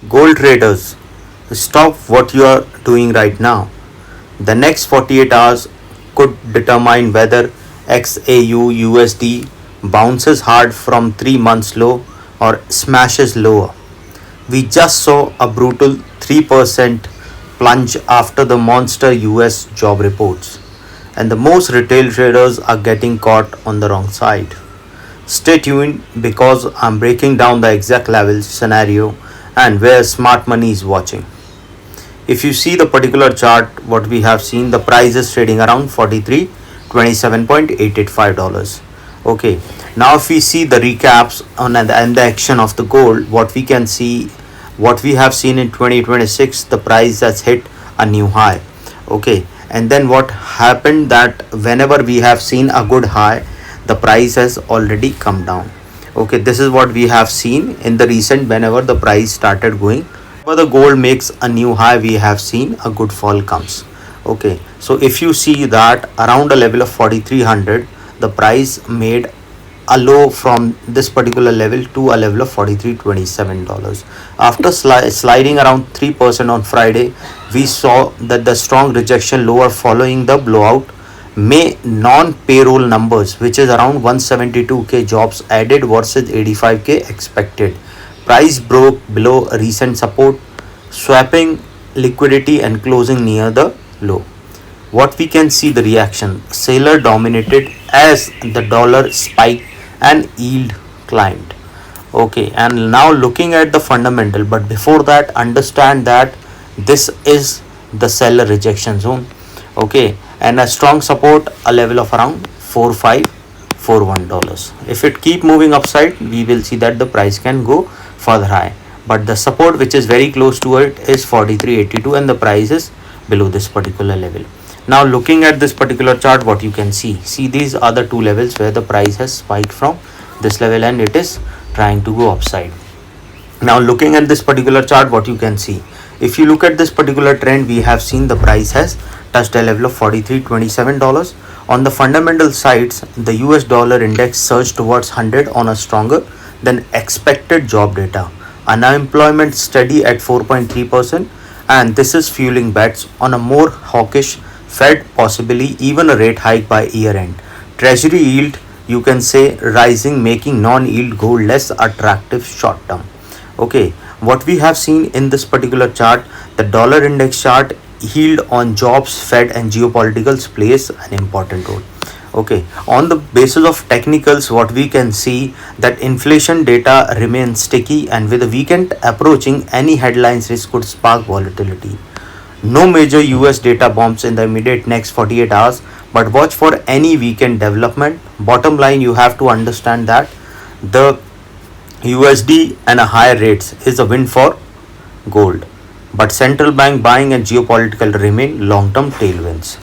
Gold traders, stop what you are doing right now. The next 48 hours could determine whether XAUUSD bounces hard from 3 months low or smashes lower. We just saw a brutal 3% plunge after the monster US job reports, and the most retail traders are getting caught on the wrong side. Stay tuned because I'm breaking down the exact levels, scenario, and where smart money is watching. If you see the particular chart, what we have seen, the price is trading around 4327.885 dollars. Okay, now if we see the recaps on and the action of the gold, what we can see, what we have seen in 2026, the price has hit a new high. Okay, and then what happened, that whenever we have seen a good high, the price has already come down. Okay, this is what we have seen in the recent, whenever the price started going, whenever the gold makes a new high, we have seen a good fall comes. Okay, so if you see that around a level of 4300, the price made a low from this particular level to a level of $43.27. After sliding around 3% on Friday, we saw that the strong rejection lower following the blowout May non-payroll numbers, which is around 172k jobs added versus 85k expected. Price broke below recent support, swapping liquidity and closing near the low. What we can see, the reaction, seller dominated as the dollar spiked and yield climbed. Okay, and now looking at the fundamental, but before that, understand that this is the seller rejection zone. Okay, and a strong support, a level of around 4541 dollars. If it keep moving upside, we will see that the price can go further high, but the support which is very close to it is 4382, and the price is below this particular level. Now looking at this particular chart, what you can see these are the two levels where the price has spiked from this level and it is trying to go upside. Now looking at this particular chart, what you can see, if you look at this particular trend, we have seen the price has touched a level of $43.27. On the fundamental sides, the US dollar index surged towards 100 on a stronger than expected job data. Unemployment steady at 4.3%, and this is fueling bets on a more hawkish Fed, possibly even a rate hike by year end. Treasury yield, you can say, rising, making non-yield gold less attractive short term. Okay, what we have seen in this particular chart, the dollar index chart, yield on jobs, Fed and geopoliticals plays an important role. Okay, on the basis of technicals, what we can see, that inflation data remains sticky, and with the weekend approaching, any headlines risk could spark volatility. No major US data bombs in the immediate next 48 hours, but watch for any weekend development. Bottom line, you have to understand that the USD and a higher rates is a win for gold, but central bank buying and geopolitical remain long-term tailwinds.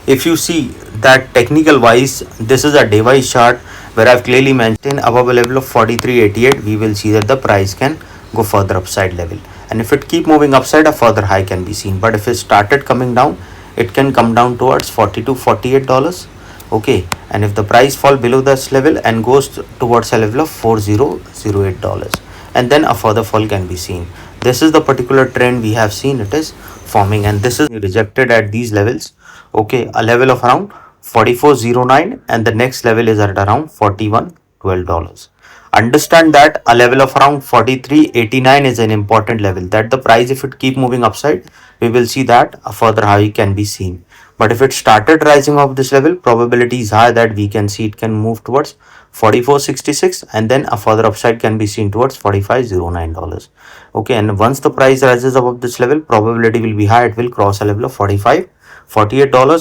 If you see that technical wise, this is a device chart where I've clearly mentioned above a level of 4388, we will see that the price can go further upside level, and if it keep moving upside, a further high can be seen. But if it started coming down, it can come down towards $42-48. Okay, and if the price fall below this level and goes towards a level of $4008, and then a further fall can be seen. This is the particular trend we have seen, it is forming, and this is rejected at these levels. Okay, a level of around 4409, and the next level is at around $4112. Understand that a level of around 4389 is an important level, that the price, if it keep moving upside, we will see that a further high can be seen. But if it started rising off this level, probability is high that we can see it can move towards 4466, and then a further upside can be seen towards $4509. Okay, and once the price rises above this level, probability will be high, it will cross a level of $48,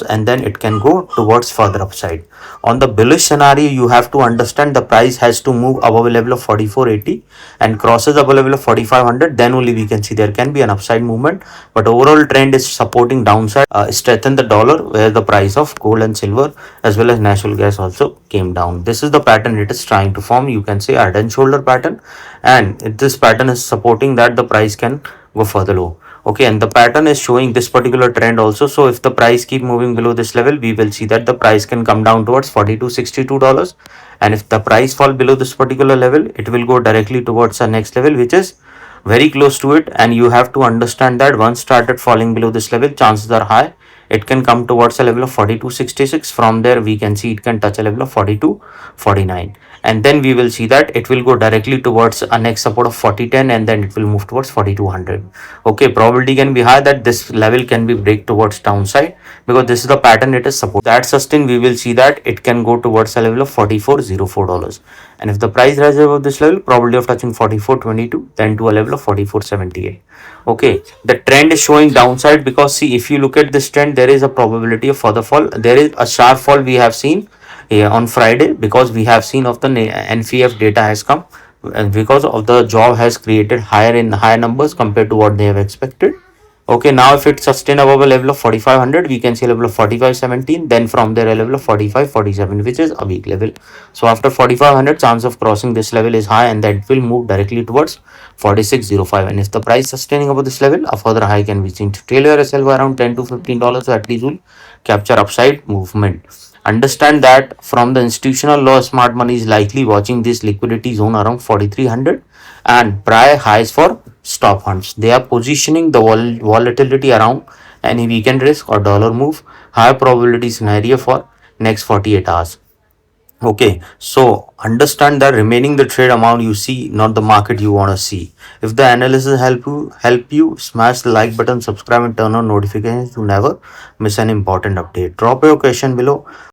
and then it can go towards further upside. On the bullish scenario, you have to understand the price has to move above a level of 4480 and crosses above a level of 4500, then only we can see there can be an upside movement. But overall trend is supporting downside, strengthen the dollar, where the price of gold and silver as well as natural gas also came down. This is the pattern it is trying to form, you can say a head and shoulder pattern, and this pattern is supporting that the price can go further low. Okay, and the pattern is showing this particular trend also. So if the price keep moving below this level, we will see that the price can come down towards $42.62, and if the price fall below this particular level, it will go directly towards the next level, which is very close to it, and you have to understand that once started falling below this level, chances are high it can come towards a level of 42.66. From there we can see it can touch a level of 42.49, and then we will see that it will go directly towards a next support of 40.10, and then it will move towards 4200. Okay, probability can be high that this level can be break towards downside, because this is the pattern it is support. That sustain, we will see that it can go towards a level of $44.04, and if the price rises above this level, probability of touching 44.22, then to a level of 44.78. Okay, the trend is showing downside, because see, if you look at this trend, there is a probability of further fall. There is a sharp fall we have seen on Friday, because we have seen of the NFF data has come, and because of the job has created higher numbers compared to what they have expected. Okay, now if it's sustained above a level of 4500, we can see a level of 45.17, then from there a level of 45.47, which is a weak level. So after 4500, chance of crossing this level is high, and that will move directly towards 46.05. And if the price sustaining above this level, a further high can be seen. To tailor yourself around $10 to $15, so at least will capture upside movement. Understand that from the institutional law, smart money is likely watching this liquidity zone around 4300 and prior highs for stop hunts. They are positioning the volatility around any weekend risk or dollar move, high probability scenario for next 48 hours. Okay, so understand that remaining the trade amount you see, not the market you want to see. If the analysis help you, smash the like button, subscribe, and turn on notifications to never miss an important update. Drop your question below.